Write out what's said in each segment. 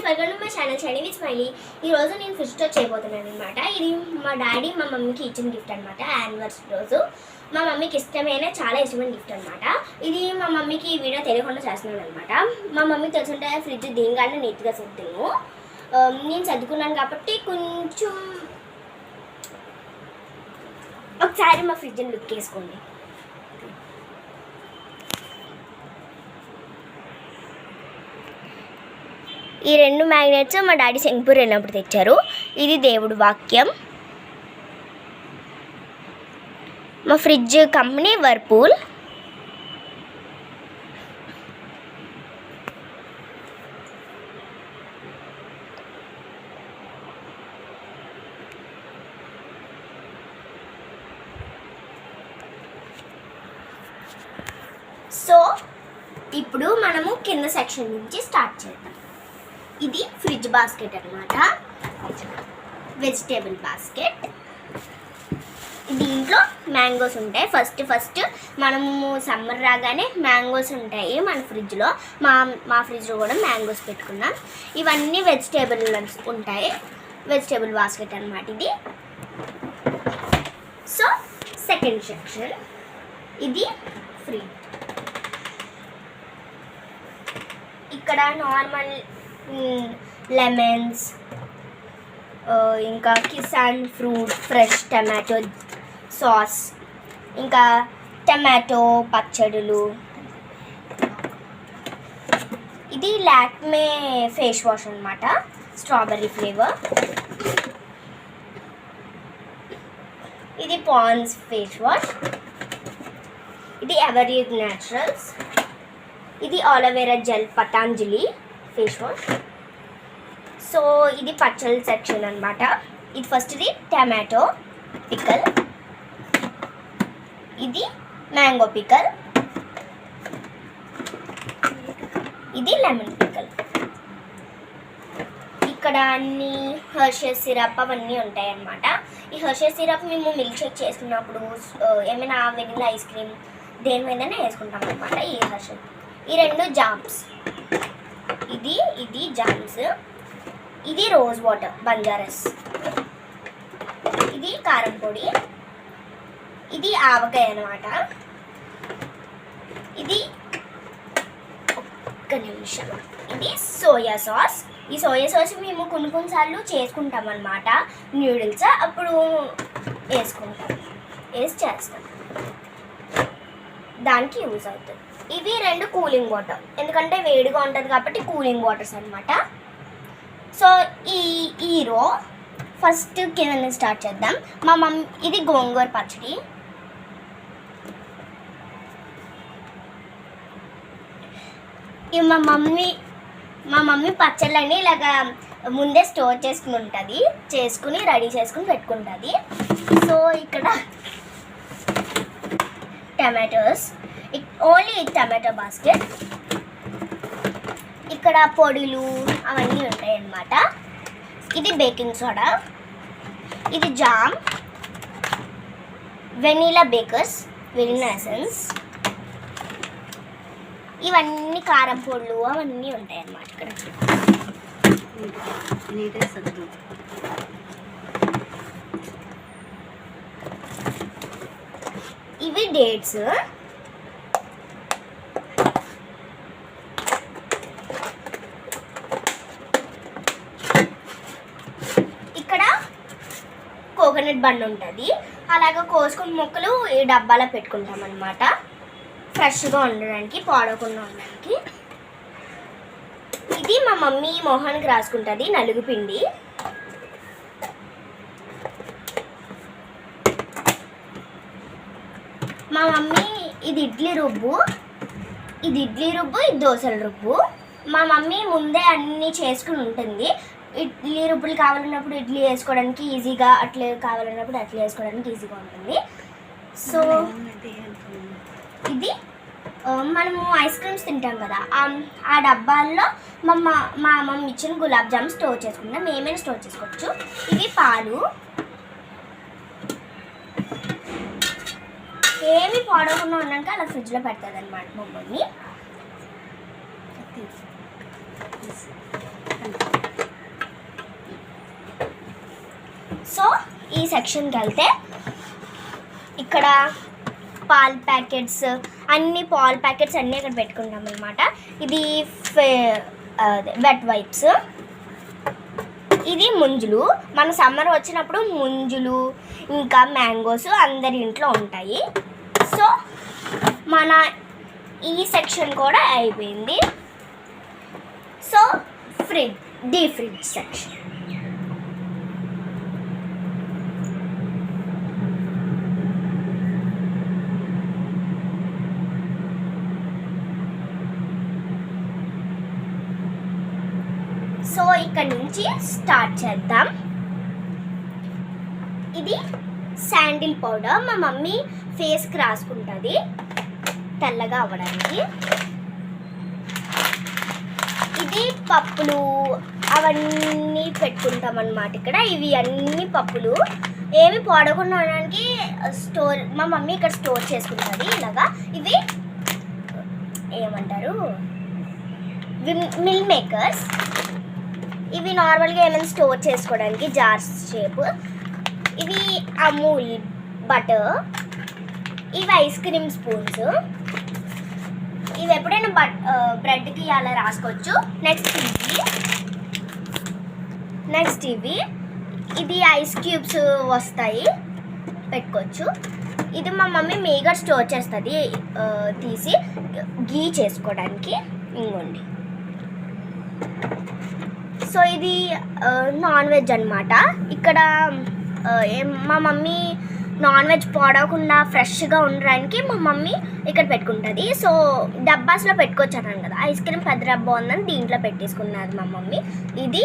Welcome to my channel shiny with smiley. ఈరోజు నేను fish తో చేయబోతున్నాను అనమాట. ఇది మా డాడీ మా మమ్మీకి ఇచ్చిన గిఫ్ట్ అనమాట. యానివర్సరీ రోజు మా మమ్మీకి ఇష్టమైన చాలా ఇష్టమైన గిఫ్ట్ అనమాట. ఇది మా మమ్మీకి ఈ వీడియో తెలియకుండా చేస్తున్నాను అనమాట. మా మమ్మీకి తెలుసుంటే ఫ్రిడ్జ్ దీనికన్నా నీట్గా సర్దును. నేను సర్దుకున్నాను కాబట్టి కొంచెం ఒకసారి మా ఫ్రిడ్జ్ని లుక్ వేసుకోండి. ఈ రెండు మ్యాగ్నెట్స్ మా డాడీ సింగపూర్ వెళ్ళినప్పుడు తెచ్చారు. ఇది దేవుడు వాక్యం. మా ఫ్రిడ్జ్ కంపెనీ వర్పూల్. సో ఇప్పుడు మనము కింద సెక్షన్ నుంచి స్టార్ట్ చేద్దాం. ఇది ఫ్రిడ్జ్ బాస్కెట్ అనమాట, వెజిటేబుల్ బాస్కెట్. దీంట్లో మ్యాంగోస్ ఉంటాయి. ఫస్ట్ మనము సమ్మర్ రాగానే మ్యాంగోస్ ఉంటాయి మన ఫ్రిడ్జ్లో. మా ఫ్రిడ్జ్లో కూడా మ్యాంగోస్ పెట్టుకున్నాం. ఇవన్నీ వెజిటేబుల్ ఉంటాయి. వెజిటేబుల్ బాస్కెట్ అనమాట ఇది. సో సెకండ్ సెక్షన్ ఇది ఫ్రిడ్జ్. ఇక్కడ నార్మల్ లెమన్స్, ఇంకా Kisan fruit, fresh tomato sauce, ఇంకా టమాటో పచ్చడులు. ఇది లాక్మే ఫేస్ వాష్ అనమాట, స్ట్రాబెర్రీ ఫ్లేవర్. ఇది పాండ్స్ ఫేస్ వాష్. ఇది ఎవర్ యూజ్ న్యాచురల్స్. ఇది aloe vera gel Patanjali face wash. So ఇది పచ్చళ్ళ సెక్షన్ అనమాట. ఇది ఫస్ట్ది టమాటో పికల్, ఇది మ్యాంగో పికల్, ఇది లెమన్ పికల్. ఇక్కడ అన్ని హెర్షెస్ సిరప్ అవన్నీ ఉంటాయి అన్నమాట. ఈ హెర్షెస్ సిరప్ మేము మిల్క్ షేక్ చేసుకున్నప్పుడు ఏమైనా వెనిలా ఐస్ క్రీమ్ దేని మీదనే వేసుకుంటాం అనమాట. ఈ హెర్షెస్. ఈ రెండు జామ్స్. ఇది జామ్స్. ఇది రోజ్ వాటర్ బంజారస్. ఇది కారం పొడి. ఇది ఆవకాయ అనమాట. ఇది ఒక్క నిమిషం. ఇది సోయా సాస్. ఈ సోయా సాస్ మేము కొన్నిసార్లు చేసుకుంటాం అనమాట. న్యూడిల్స్ అప్పుడు వేసి చేస్తాం, దానికి యూజ్ అవుతుంది. ఇవి రెండు కూలింగ్ వాటర్, ఎందుకంటే వేడిగా ఉంటుంది కాబట్టి కూలింగ్ వాటర్స్ అనమాట. సో ఈ రో ఫస్ట్ కింద స్టార్ట్ చేద్దాం. మా మమ్మీ ఇది గోంగూర పచ్చడి. ఇవి మా మమ్మీ పచ్చళ్ళని ఇలాగా ముందే స్టోర్ చేసుకుని ఉంటుంది, రెడీ చేసుకుని పెట్టుకుంటుంది. సో ఇక్కడ టమాటోస్, ఓన్లీ టమాటో బాస్కెట్. ఇక్కడ పొడులు అవన్నీ ఉంటాయి అన్నమాట. ఇది బేకింగ్ సోడా. ఇది jam, vanilla bakers, vanilla essence. ఇవన్నీ కారం పొడులు అవన్నీ ఉంటాయి అన్నమాట ఇక్కడ. ఇవి డేట్స్. కోకోనట్ బండ్ ఉంటుంది. అలాగా కోసుకుని ముక్కలు ఈ డబ్బాలో పెట్టుకుంటాం అన్నమాట, ఫ్రెష్గా ఉండడానికి, పాడకుండా ఉండడానికి. ఇది మా మమ్మీ మొహానికి రాసుకుంటుంది నలుగు పిండి. మా మమ్మీ ఇది ఇడ్లీ రుబ్బు, ఇది దోశల రుబ్బు. మా మమ్మీ ముందే అన్నీ చేసుకుని ఉంటుంది. ఇడ్లీ రుబ్బులు కావాలన్నప్పుడు ఇడ్లీ వేసుకోవడానికి ఈజీగా, అట్లే కావాలన్నప్పుడు అట్లే వేసుకోవడానికి ఈజీగా ఉంటుంది. సో ఇది మనము ఐస్ క్రీమ్స్ తింటాం కదా, ఆ డబ్బాల్లో మా మమ్మీ ఇచ్చిన గులాబ్ జామ్ స్టోర్ చేసుకుంటాం. ఏమైనా స్టోర్ చేసుకోవచ్చు. ఇవి పాలు. ఏమి పాడకుండా ఉన్నాక అలా ఫ్రిడ్జ్లో పెడుతుంది అనమాట మా మమ్మీ. సో ఈ సెక్షన్కి వెళ్తే ఇక్కడ పాల్ ప్యాకెట్స్ అన్ని ఇక్కడ పెట్టుకుంటాం అనమాట. ఇది వెట్ వైప్స్, ఇది ముంజులు. మన సమ్మర్ వచ్చినప్పుడు ముంజులు ఇంకా మ్యాంగోస్ అందరి ఇంట్లో ఉంటాయి. సో మన ఈ సెక్షన్ కూడా అయిపోయింది. So deep fridge section. So ఇక్కడ నుంచి స్టార్ట్ చేద్దాం. ఇది శాండిల్ పౌడర్, మా మమ్మీ ఫేస్కి రాసుకుంటుంది తెల్లగా అవ్వడానికి. ఇది పప్పులు అవన్నీ పెట్టుకుంటాం అన్నమాట ఇక్కడ. ఇవి అన్ని పప్పులు ఏమి పోడకుండా ఉండడానికి మా మమ్మీ ఇక్కడ స్టోర్ చేసుకుంటుంది ఇలాగా. ఇవి ఏమంటారు, మిల్ మేకర్స్. ఇవి నార్మల్గా ఏమైనా స్టోర్ చేసుకోవడానికి జార్స్ షేప్. ఇవి అమూల్ బటర్. ఇవి ఐస్ క్రీమ్ స్పూన్స్. ఇవి ఎప్పుడైనా బ్రెడ్కి అలా రాసుకోవచ్చు. నెక్స్ట్ ఇది ఐస్ క్యూబ్స్ వస్తాయి, పెట్టుకోవచ్చు. ఇది మా మమ్మీ మేగర్ స్టోర్ చేస్తుంది తీసి గీ చేసుకోవడానికి. ఇంకోండి. సో ఇది నాన్ వెజ్ అనమాట. ఇక్కడ మా మమ్మీ నాన్ వెజ్ పాడవకుండా ఫ్రెష్గా ఉండడానికి మా మమ్మీ ఇక్కడ పెట్టుకుంటుంది. సో డబ్బాస్లో పెట్టుకోవచ్చు అన్నాను కదా, ఐస్ క్రీమ్ పెద్ద డబ్బా ఉందని దీంట్లో పెట్టేసుకున్నది మా మమ్మీ. ఇది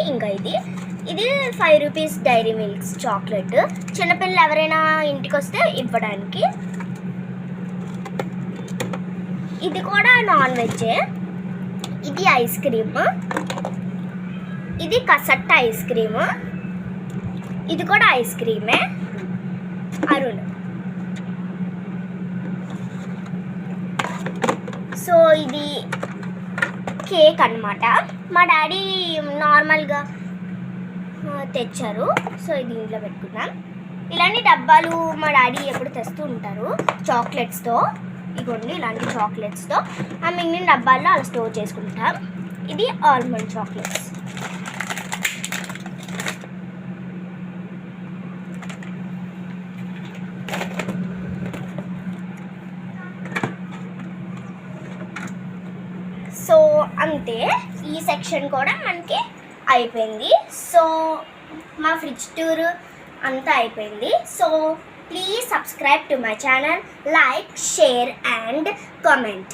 5 రూపీస్ డైరీ మిల్క్స్ చాక్లెట్, చిన్నపిల్లలు ఎవరైనా ఇంటికి వస్తే ఇవ్వడానికి. ఇది కూడా నాన్ వెజ్జే. ఇది ఐస్ క్రీమ్. ఇది కసట్ట ఐస్ క్రీమ్. ఇది కూడా ఐస్ క్రీమే. అరుణ్. సో ఇది కేక్ అన్నమాట. మా డాడీ నార్మల్గా తెచ్చారు. సో ఇది ఇంట్లో పెట్టుకున్నాం. ఇలాంటి డబ్బాలు మా డాడీ ఎప్పుడు తెస్తూ ఉంటారు చాక్లెట్స్తో. ఇగోండి ఇలాంటి చాక్లెట్స్తో ఆ మిగిలిన డబ్బాల్లో అలా స్టోర్ చేసుకుంటాం. ఇది ఆల్మండ్ చాక్లెట్స్. సో అంతే, ఈ సెక్షన్ కూడా మనకి అయిపోయింది. సో మా ఫ్రిడ్జ్ టూర్ అంతా అయిపోయింది. So please subscribe to my channel, like, share and comment.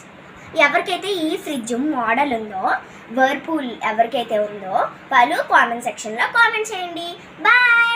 ఎవరికైతే ఈ ఫ్రిడ్జ్ మోడల్ ఉందో, వర్పూల్ ఎవరికైతే ఉందో వాళ్ళు కామెంట్ సెక్షన్లో కామెంట్ చేయండి. బాయ్.